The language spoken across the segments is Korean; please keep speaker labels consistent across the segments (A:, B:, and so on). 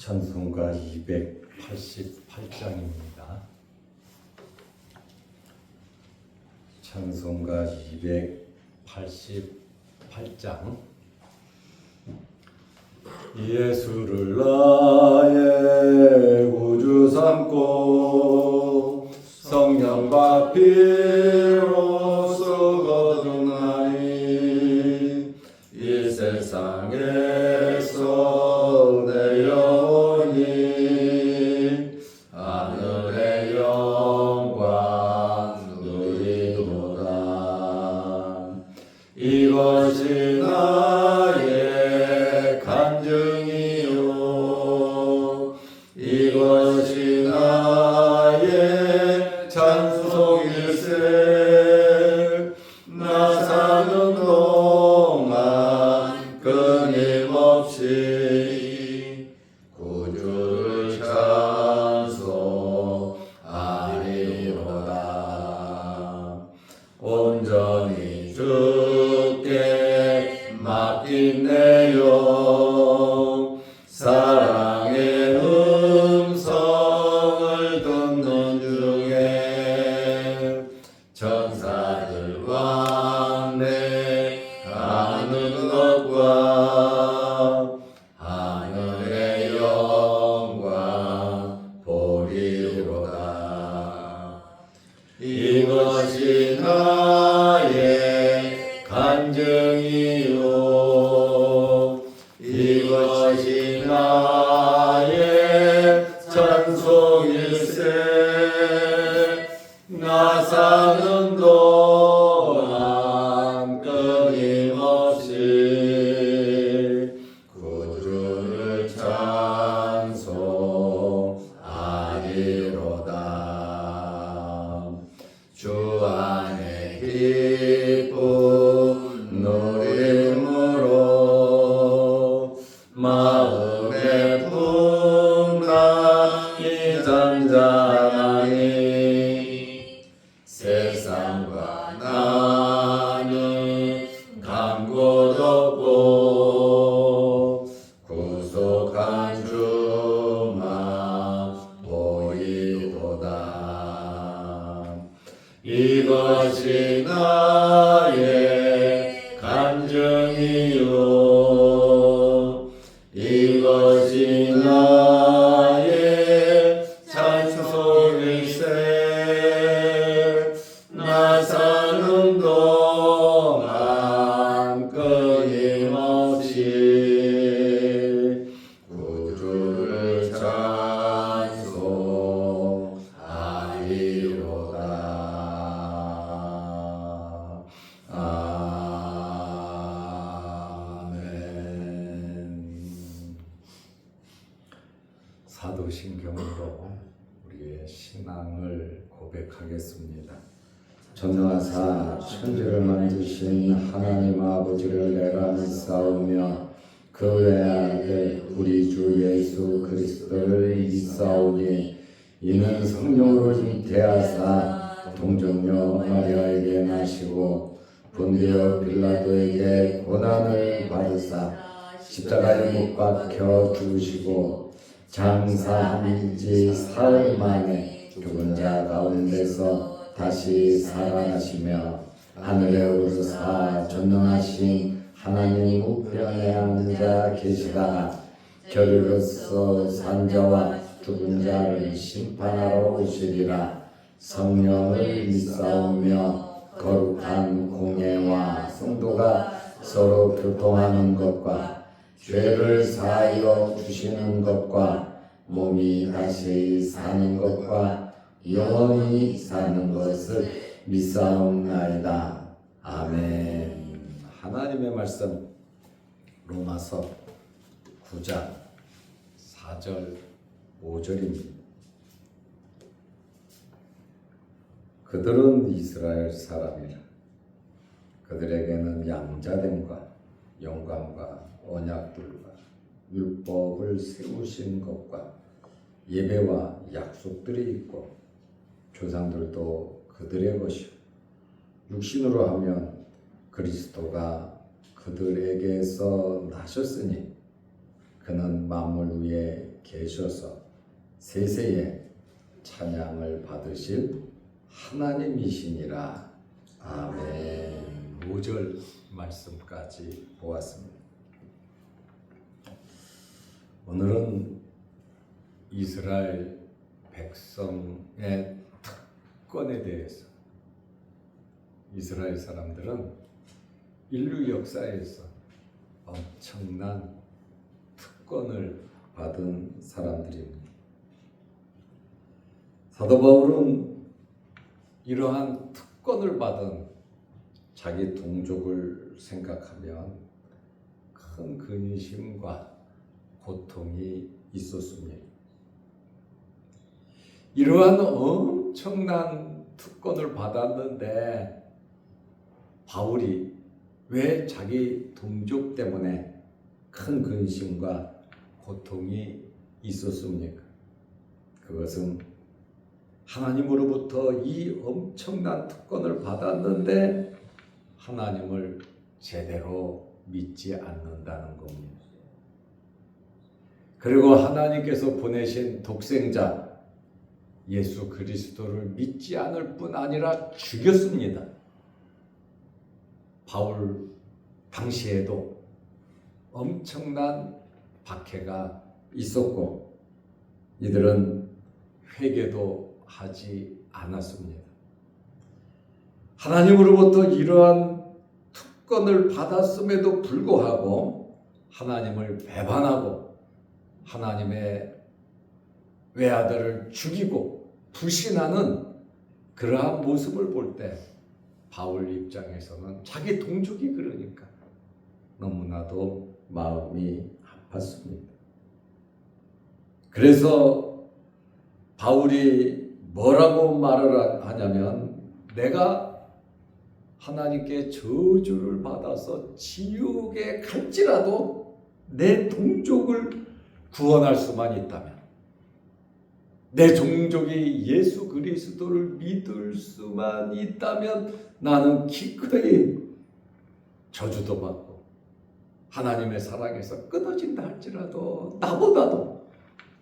A: 찬송가 288장입니다. 찬송가 288장. 예수를 나의 구주 삼고 성령과 피로써 거듭나니 이 세상에서 내 영혼이 하늘의 영광 누리도다. 이것이 나의 간증이요 이것이 나의 찬송일세. 나 사는 동안 끊임없이 구주를 찬송하리로다. 온전히 주께 맡긴 내 영 사랑의 음성을 듣는 중에 천사들 왕래하는 것과 하늘의 영광 보리로다. 이것이 나의 간증이요 이것이 나의 찬송일세. 나 사는 동안 끊임없이 구주를 찬송하리로다. 주 안에 기쁨 누림으로 마음의 풍랑이 잔잔하니 세상과 나는 간 곳 없고 구속한 주만 보이도다. 이것이 나의 간증이요 이것이 나의 찬송일세. 나 사는 동안 끊임없이 구주를 찬송하리로다. 아멘. 사도신경으로 우리의 신앙을 고백하겠습니다. 전능하사 천지를 만드신 하나님 아버지를 내가 믿사오며 그 외아들 우리 주 예수 그리스도를 믿사오니 이는 성령으로 잉태하사 동정녀 마리아에게 나시고 본디오 빌라도에게 고난을 받으사 십자가에 못 박혀 죽으시고 장사한 지 사흘 만에 죽은 자 가운데서 다시 살아나시며 하늘에 오르사 전능하신 하나님 우편에 앉아 계시다가 결의로서 산자와 죽은 자를 심판하러 오시리라. 성령을 믿사오며 거룩한 공예와 성도가 서로 교통하는 것과 죄를 사하여 주시는 것과 몸이 다시 사는 것과 영원히 사는 것을 믿사옵나이다. 아멘. 하나님의 말씀 로마서 9장 4절 5절입니다. 그들은 이스라엘 사람이라. 그들에게는 양자됨과 영광과 언약들과 율법을 세우신 것과 예배와 약속들이 있고 조상들도 그들의 것이요 육신으로 하면 그리스도가 그들에게서 나셨으니 그는 만물 위에 계셔서 세세에 찬양을 받으실 하나님이시니라. 아멘. 5절 말씀까지 보았습니다. 오늘은 이스라엘 백성의 특권에 대해서, 이스라엘 사람들은 인류 역사에서 엄청난 특권을 받은 사람들입니다. 사도 바울은 이러한 특권을 받은 자기 동족을 생각하면 큰 근심과 고통이 있었습니다. 이러한 엄청난 특권을 받았는데 바울이 왜 자기 동족 때문에 큰 근심과 고통이 있었습니까? 그것은 하나님으로부터 이 엄청난 특권을 받았는데 하나님을 제대로 믿지 않는다는 겁니다. 그리고 하나님께서 보내신 독생자 예수 그리스도를 믿지 않을 뿐 아니라 죽였습니다. 바울 당시에도 엄청난 박해가 있었고 이들은 회개도 하지 않았습니다. 하나님으로부터 이러한 특권을 받았음에도 불구하고 하나님을 배반하고 하나님의 외아들을 죽이고 부신하는 그러한 모습을 볼 때 바울 입장에서는 자기 동족이 그러니까 너무나도 마음이 아팠습니다. 그래서 바울이 뭐라고 말을 하냐면 내가 하나님께 저주를 받아서 지옥에 갈지라도 내 동족을 구원할 수만 있다면, 내 종족이 예수 그리스도를 믿을 수만 있다면 나는 기꺼이 저주도 받고 하나님의 사랑에서 끊어진다 할지라도 나보다도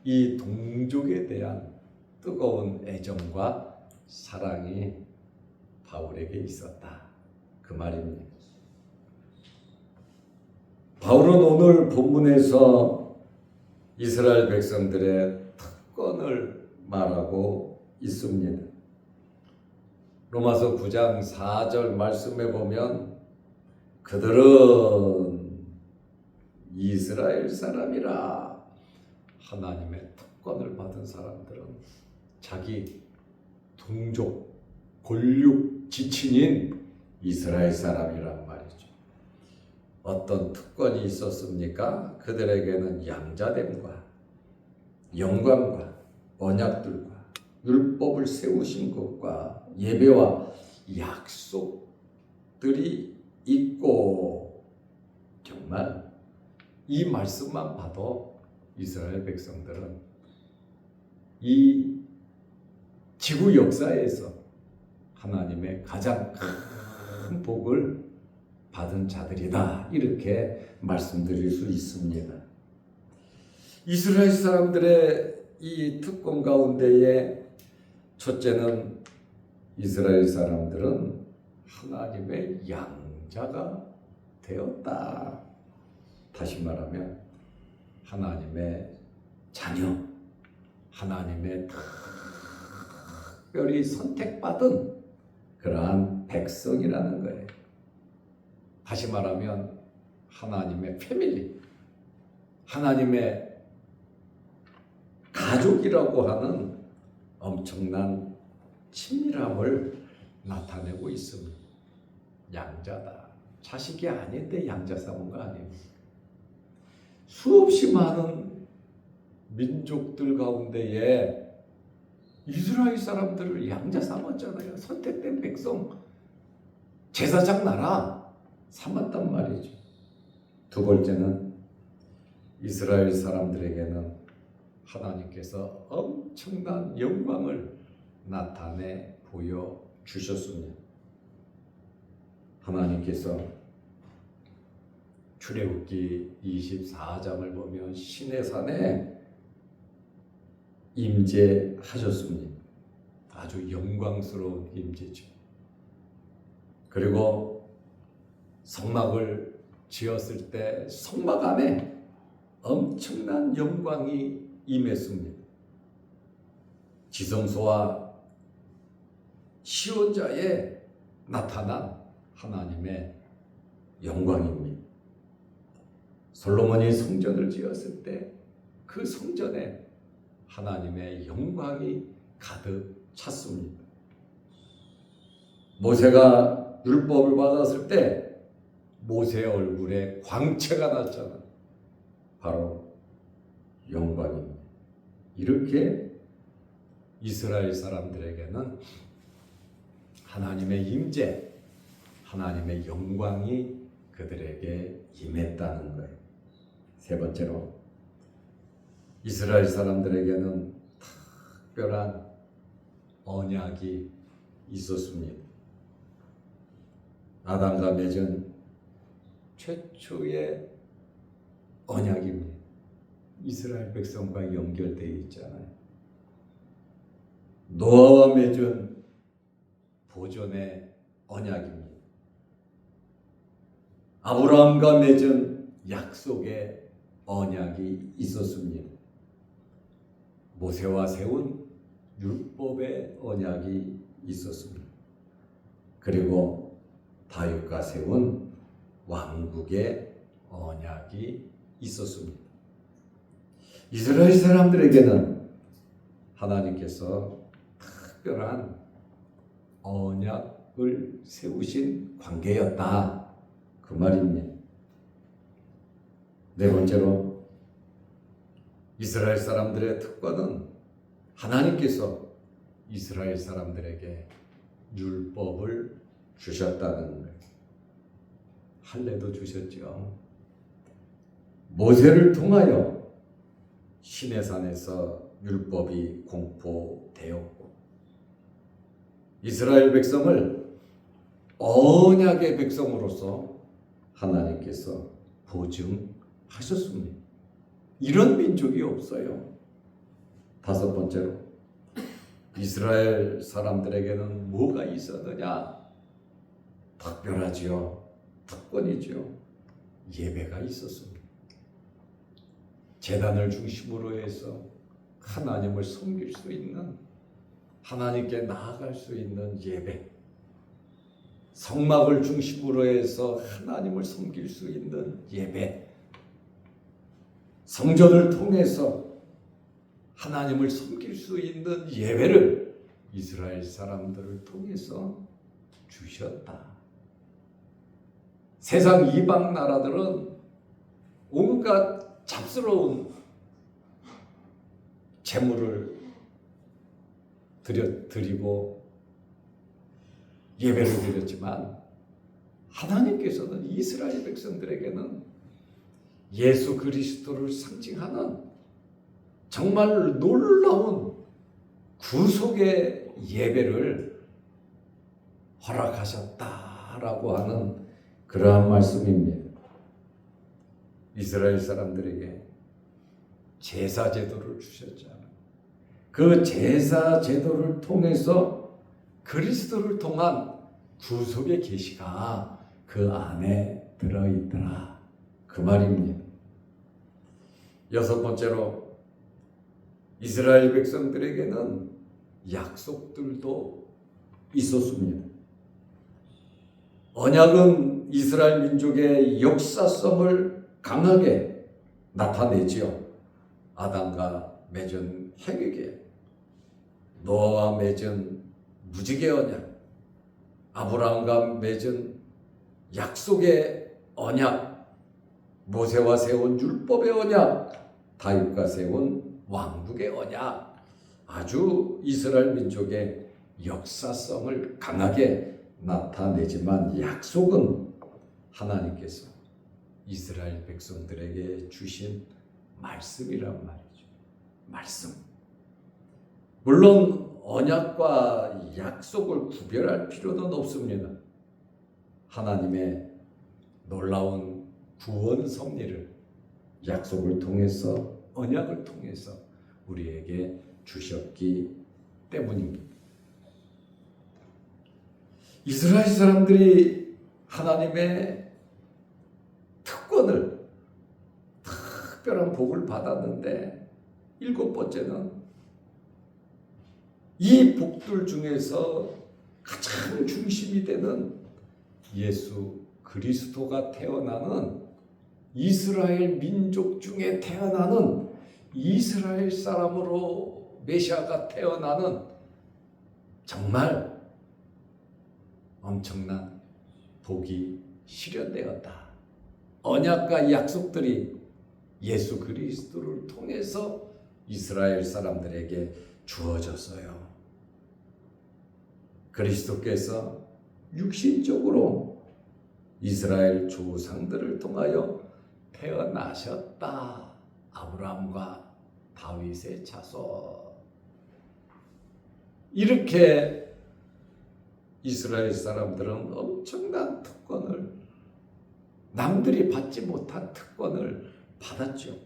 A: 이 동족에 대한 뜨거운 애정과 사랑이 바울에게 있었다. 그 말입니다. 바울은 오늘 본문에서 이스라엘 백성들의 특권을 말하고 있습니다. 로마서 9장 4절 말씀에 보면 그들은 이스라엘 사람이라. 하나님의 특권을 받은 사람들은 자기 동족, 골육 지친인 이스라엘 사람이란 말이죠. 어떤 특권이 있었습니까? 그들에게는 양자됨과 영광과 언약들과 율법을 세우신 것과 예배와 약속들이 있고, 정말 이 말씀만 봐도 이스라엘 백성들은 이 지구 역사에서 하나님의 가장 큰 복을 받은 자들이다, 이렇게 말씀드릴 수 있습니다. 이스라엘 사람들의 이 특권 가운데에 첫째는 이스라엘 사람들은 하나님의 양자가 되었다. 다시 말하면 하나님의 자녀, 하나님의 특별히 선택받은 그러한 백성이라는 거예요. 다시 말하면 하나님의 패밀리, 하나님의 가족이라고 하는 엄청난 친밀함을 나타내고 있습니다. 양자다. 자식이 아닌데 양자 삼은 거 아닙니까? 수없이 많은 민족들 가운데에 이스라엘 사람들을 양자 삼았잖아요. 선택된 백성, 제사장 나라 삼았단 말이죠. 두 번째는 이스라엘 사람들에게는 하나님께서 엄청난 영광을 나타내 보여주셨습니다. 하나님께서 출애굽기 24장을 보면 시내산에 임재하셨습니다. 아주 영광스러운 임재죠. 그리고 성막을 지었을 때 성막 안에 엄청난 영광이 임했습니다. 지성소와 시온자에 나타난 하나님의 영광입니다. 솔로몬이 성전을 지었을 때 그 성전에 하나님의 영광이 가득 찼습니다. 모세가 율법을 받았을 때 모세 얼굴에 광채가 났잖아. 바로 영광입니다. 이렇게 이스라엘 사람들에게는 하나님의 임재, 하나님의 영광이 그들에게 임했다는 거예요. 세 번째로 이스라엘 사람들에게는 특별한 언약이 있었습니다. 아담과 맺은 최초의 언약입니다. 이스라엘 백성과 연결되어 있잖아요. 노아와 맺은 보존의 언약입니다. 아브라함과 맺은 약속의 언약이 있었습니다. 모세와 세운 율법의 언약이 있었습니다. 그리고 다윗과 세운 왕국의 언약이 있었습니다. 이스라엘 사람들에게는 하나님께서 특별한 언약을 세우신 관계였다, 그 말입니다. 네 번째로 이스라엘 사람들의 특권은 하나님께서 이스라엘 사람들에게 율법을 주셨다는 거예요. 할례도 주셨죠. 모세를 통하여 시내산에서 율법이 공포되었고, 이스라엘 백성을 언약의 백성으로서 하나님께서 보증하셨습니다. 이런 민족이 없어요. 다섯 번째로 이스라엘 사람들에게는 뭐가 있었느냐? 특별하지요. 특권이지요. 예배가 있었습니다. 제단을 중심으로 해서 하나님을 섬길 수 있는, 하나님께 나아갈 수 있는 예배, 성막을 중심으로 해서 하나님을 섬길 수 있는 예배, 성전을 통해서 하나님을 섬길 수 있는 예배를 이스라엘 사람들을 통해서 주셨다. 세상 이방 나라들은 온갖 잡스러운 제물을 드리고 예배를 드렸지만, 하나님께서는 이스라엘 백성들에게는 예수 그리스도를 상징하는 정말 놀라운 구속의 예배를 허락하셨다라고 하는 그러한 말씀입니다. 이스라엘 사람들에게 제사 제도를 주셨잖아요. 그 제사 제도를 통해서 그리스도를 통한 구속의 계시가 그 안에 들어있더라, 그 말입니다. 여섯 번째로 이스라엘 백성들에게는 약속들도 있었습니다. 언약은 이스라엘 민족의 역사성을 강하게 나타내지요. 아담과 맺은 핵의, 노아와 맺은 무지개 언약, 아브라함과 맺은 약속의 언약, 모세와 세운 율법의 언약, 다윗과 세운 왕국의 언약, 아주 이스라엘 민족의 역사성을 강하게 나타내지만, 약속은 하나님께서 이스라엘 백성들에게 주신 말씀이란 말이죠. 말씀. 물론 언약과 약속을 구별할 필요는 없습니다. 하나님의 놀라운 구원 섭리를 약속을 통해서, 언약을 통해서 우리에게 주셨기 때문입니다. 이스라엘 사람들이 하나님의 특권을, 특별한 복을 받았는데, 7번째는 이 복들 중에서 가장 중심이 되는 예수 그리스도가 태어나는, 이스라엘 민족 중에 태어나는, 이스라엘 사람으로 메시아가 태어나는 정말 엄청난 복이 실현되었다. 언약과 약속들이 예수 그리스도를 통해서 이스라엘 사람들에게 주어졌어요. 그리스도께서 육신적으로 이스라엘 조상들을 통하여 태어나셨다. 아브라함과 다윗의 자손. 이렇게 이스라엘 사람들은 엄청난 특권을, 남들이 받지 못한 특권을 받았죠.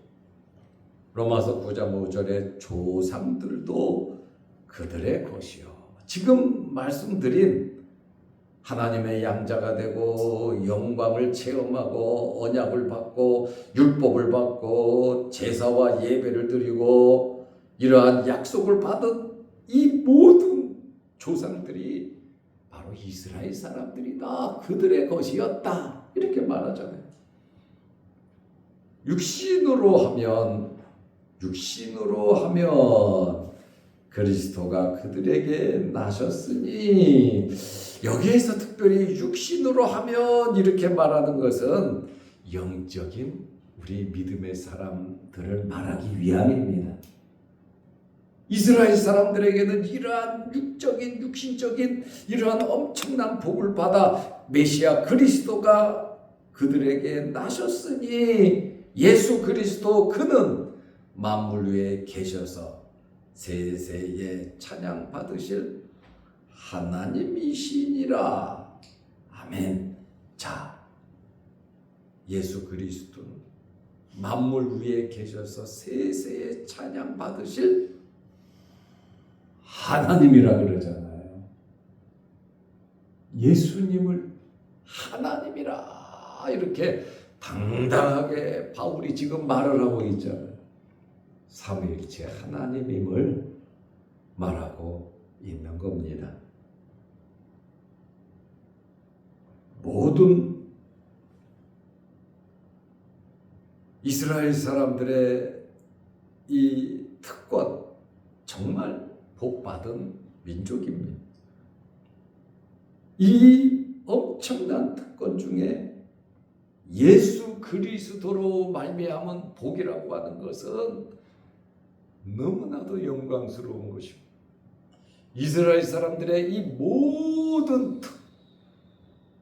A: 로마서 9장 5절에 조상들도 그들의 것이요. 지금 말씀드린 하나님의 양자가 되고 영광을 체험하고 언약을 받고 율법을 받고 제사와 예배를 드리고 이러한 약속을 받은 이 모든 조상들이 바로 이스라엘 사람들이다. 그들의 것이었다. 이렇게 말하잖아요. 육신으로 하면 그리스도가 그들에게 나셨으니, 여기에서 특별히 육신으로 하면 이렇게 말하는 것은 영적인 우리 믿음의 사람들을 말하기 위함입니다. 이스라엘 사람들에게는 이러한 육적인, 육신적인 이러한 엄청난 복을 받아 메시아 그리스도가 그들에게 나셨으니, 예수 그리스도 그는 만물 위에 계셔서 세세에 찬양 받으실 하나님이시니라. 아멘. 자, 예수 그리스도는 만물 위에 계셔서 세세에 찬양 받으실 하나님이라 그러잖아요. 예수님을 하나님이라 이렇게 당당하게 바울이 지금 말을 하고 있잖아요. 삼위일체 하나님임을 말하고 있는 겁니다. 모든 이스라엘 사람들의 이 특권, 정말 복받은 민족입니다. 이 엄청난 특권 중에 예수 그리스도로 말미암은 복이라고 하는 것은 너무나도 영광스러운 것입니다. 이스라엘 사람들의 이 모든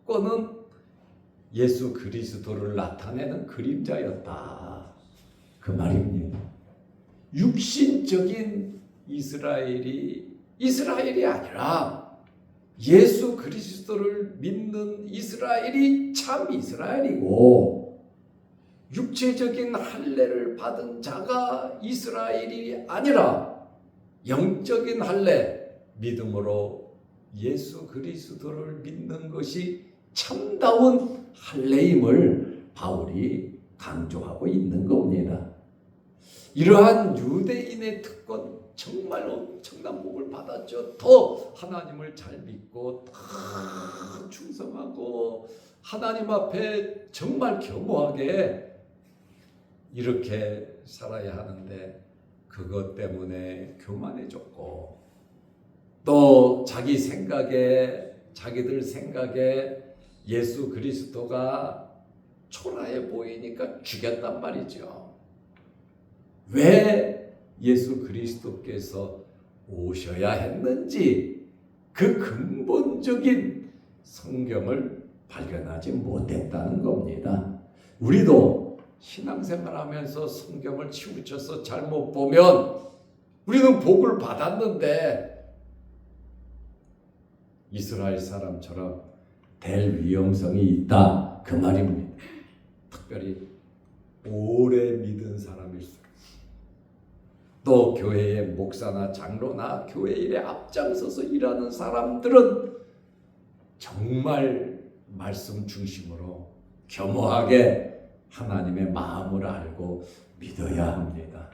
A: 특권은 예수 그리스도를 나타내는 그림자였다. 그 말입니다. 육신적인 이스라엘이 아니라 예수 그리스도를 믿는 이스라엘이 참 이스라엘이고, 육체적인 할례를 받은 자가 이스라엘이 아니라 영적인 할례, 믿음으로 예수 그리스도를 믿는 것이 참다운 할례임을 바울이 강조하고 있는 겁니다. 이러한 유대인의 특권, 정말 엄청난 복을 받았죠. 더 하나님을 잘 믿고 더 충성하고 하나님 앞에 정말 겸허하게 이렇게 살아야 하는데, 그것 때문에 교만해졌고, 또 자기들 생각에 예수 그리스도가 초라해 보이니까 죽였단 말이죠. 왜 예수 그리스도께서 오셔야 했는지 그 근본적인 성경을 발견하지 못했다는 겁니다. 우리도 신앙생활하면서 성경을 치우쳐서 잘못 보면 우리는 복을 받았는데 이스라엘 사람처럼 될 위험성이 있다, 그 말입니다. 특별히 오래 믿은 사람일수록 또 교회의 목사나 장로나 교회 일에 앞장서서 일하는 사람들은 정말 말씀 중심으로 겸허하게 하나님의 마음을 알고 믿어야 합니다.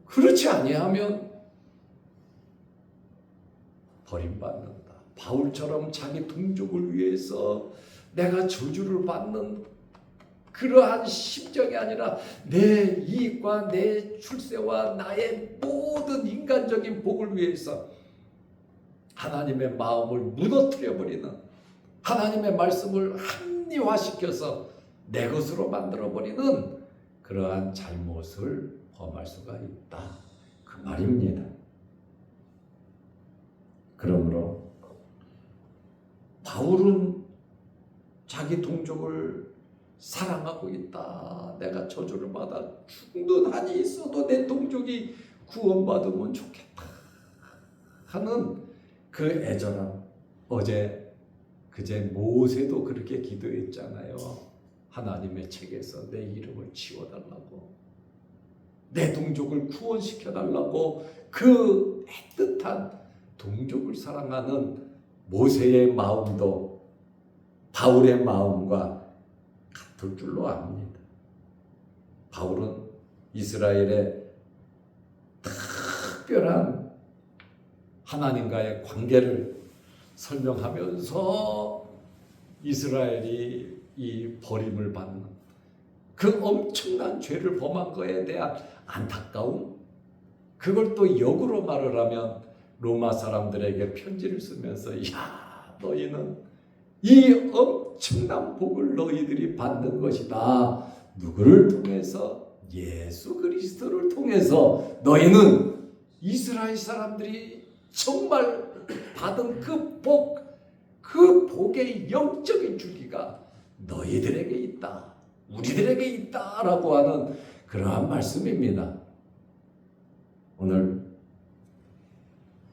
A: 그렇지 아니하면 버림받는다. 바울처럼 자기 동족을 위해서 내가 저주를 받는 그러한 심정이 아니라 내 이익과 내 출세와 나의 모든 인간적인 복을 위해서 하나님의 마음을 무너뜨려버리는, 하나님의 말씀을 합리화시켜서 내 것으로 만들어버리는 그러한 잘못을 범할 수가 있다, 그 말입니다. 그러므로 바울은 자기 동족을 사랑하고 있다. 내가 저주를 받아 죽는 한이 있어도 내 동족이 구원받으면 좋겠다 하는 그 애절함. 그제 모세도 그렇게 기도했잖아요. 하나님의 책에서 내 이름을 지워달라고, 내 동족을 구원시켜달라고. 그 애틋한 동족을 사랑하는 모세의 마음도 바울의 마음과 같을 줄로 압니다. 바울은 이스라엘의 특별한 하나님과의 관계를 설명하면서 이스라엘이 이 버림을 받는 그 엄청난 죄를 범한 것에 대한 안타까움, 그걸 또 역으로 말을 하면 로마 사람들에게 편지를 쓰면서 야, 너희는 이 엄청난 복을 너희들이 받는 것이다. 누구를 통해서? 예수 그리스도를 통해서 너희는 이스라엘 사람들이 정말 받은 그 복의 영적인 줄기가 너희들에게 있다, 우리들에게 있다라고 하는 그러한 말씀입니다. 오늘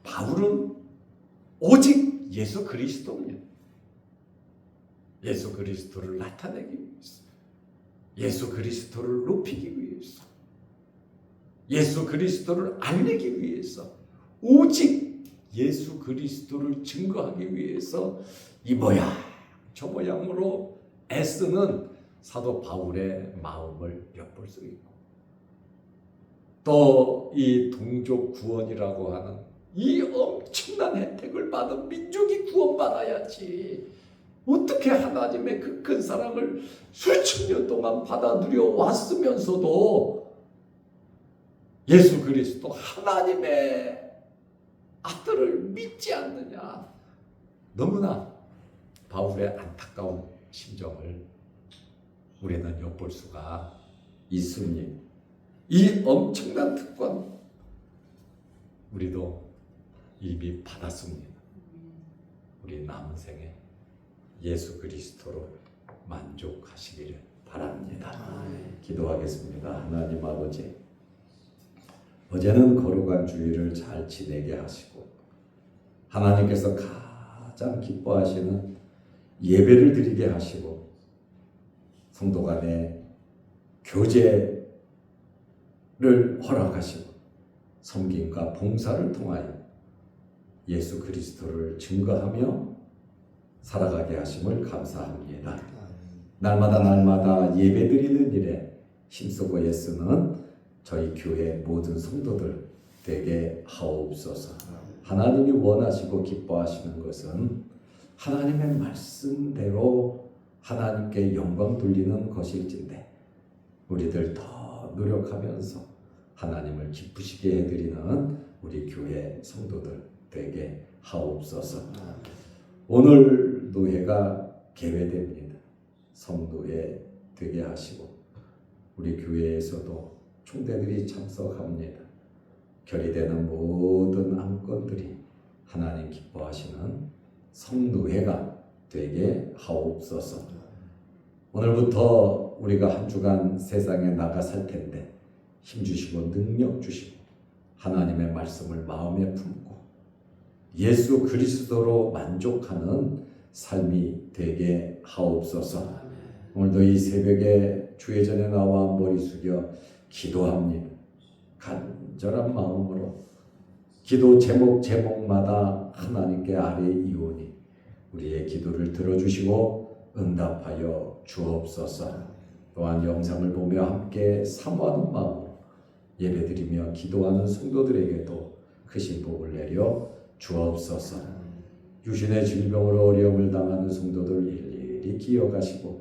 A: 바울은 오직 예수 그리스도입니다. 예수 그리스도를 나타내기 위해서, 예수 그리스도를 높이기 위해서, 예수 그리스도를 알리기 위해서, 오직 예수 그리스도를 증거하기 위해서 이 모양 저 모양으로 애쓰는 사도 바울의 마음을 엿볼 수 있고, 또 이 동족 구원이라고 하는 이 엄청난 혜택을 받은 민족이 구원받아야지, 어떻게 하나님의 그 큰 사랑을 수천 년 동안 받아 누려 왔으면서도 예수 그리스도 하나님의 아들을 믿지 않느냐. 너무나 바울의 안타까운 심정을 우리는 엿볼 수가 있습니다. 이 엄청난 특권 우리도 이미 받았습니다. 우리 남은 생에 예수 그리스도로 만족하시기를 바랍니다. 기도하겠습니다. 하나님 아버지, 어제는 거룩한 주일을 잘 지내게 하시고 하나님께서 가장 기뻐하시는 예배를 드리게 하시고 성도 간의 교제를 허락하시고 섬김과 봉사를 통하여 예수 그리스도를 증거하며 살아가게 하심을 감사합니다. 날마다 예배드리는 일에 힘쓰고 애쓰는 저희 교회 모든 성도들 되게 하옵소서. 하나님이 원하시고 기뻐하시는 것은 하나님의 말씀대로 하나님께 영광 돌리는 것일진데 우리들 더 노력하면서 하나님을 기쁘시게 해드리는 우리 교회 성도들 되게 하옵소서. 오늘 노회가 개회됩니다. 성노회 되게 하시고 우리 교회에서도 총대들이 참석합니다. 결의되는 모든 안건들이 하나님 기뻐하시는 성노회가 되게 하옵소서. 오늘부터 우리가 한 주간 세상에 나가 살 텐데 힘주시고 능력 주시고 하나님의 말씀을 마음에 품고 예수 그리스도로 만족하는 삶이 되게 하옵소서. 오늘도 이 새벽에 주의 전에 나와 머리 숙여 기도합니다. 간절한 마음으로 기도 제목마다 하나님께 아뢰이오니 우리의 기도를 들어주시고 응답하여 주옵소서. 또한 영상을 보며 함께 사모하는 마음으로 예배드리며 기도하는 성도들에게도 크신 복을 내려 주옵소서. 유신의 질병으로 어려움을 당하는 성도들 일일이 기억하시고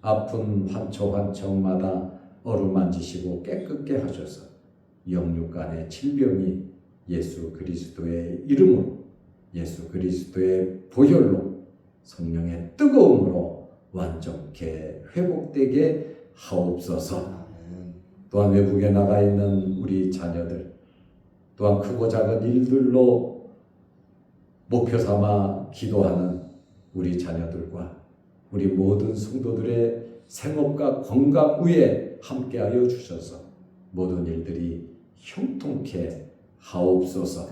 A: 아픈 환청마다 어루만지시고 깨끗게 하셔서 영육간의 질병이 예수 그리스도의 이름으로 예수 그리스도의 보혈로 성령의 뜨거움으로 완전케 회복되게 하옵소서. 또한 외국에 나가 있는 우리 자녀들 또한 크고 작은 일들로 목표 삼아 기도하는 우리 자녀들과 우리 모든 성도들의 생업과 건강 위에 함께하여 주셔서 모든 일들이 형통케 하옵소서.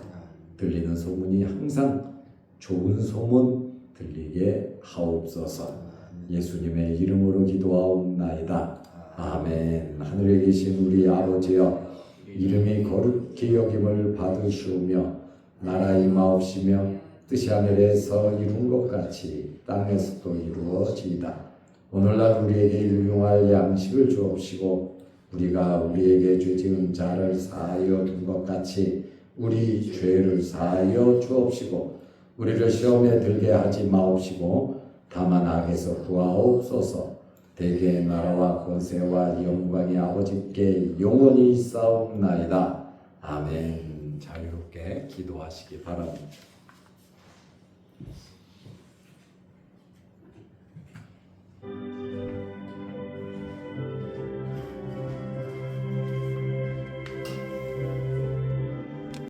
A: 들리는 소문이 항상 좋은 소문 들리게 하옵소서. 예수님의 이름으로 기도하옵나이다. 아멘. 하늘에 계신 우리 아버지여, 이름이 거룩히 여김을 받으시오며 나라 임하옵시며 뜻이 하늘에서 이룬 것 같이 땅에서도 이루어지이다. 오늘날 우리에게 일용할 양식을 주옵시고 우리가 우리에게 죄 지은 자를 사하여 준 것 같이 우리 죄를 사하여 주옵시고 우리를 시험에 들게 하지 마옵시고 다만 악에서 구하옵소서. 대개의 나라와 권세와 영광이 아버지께 영원히 있사옵나이다. 아멘. 자유롭게 기도하시기 바랍니다.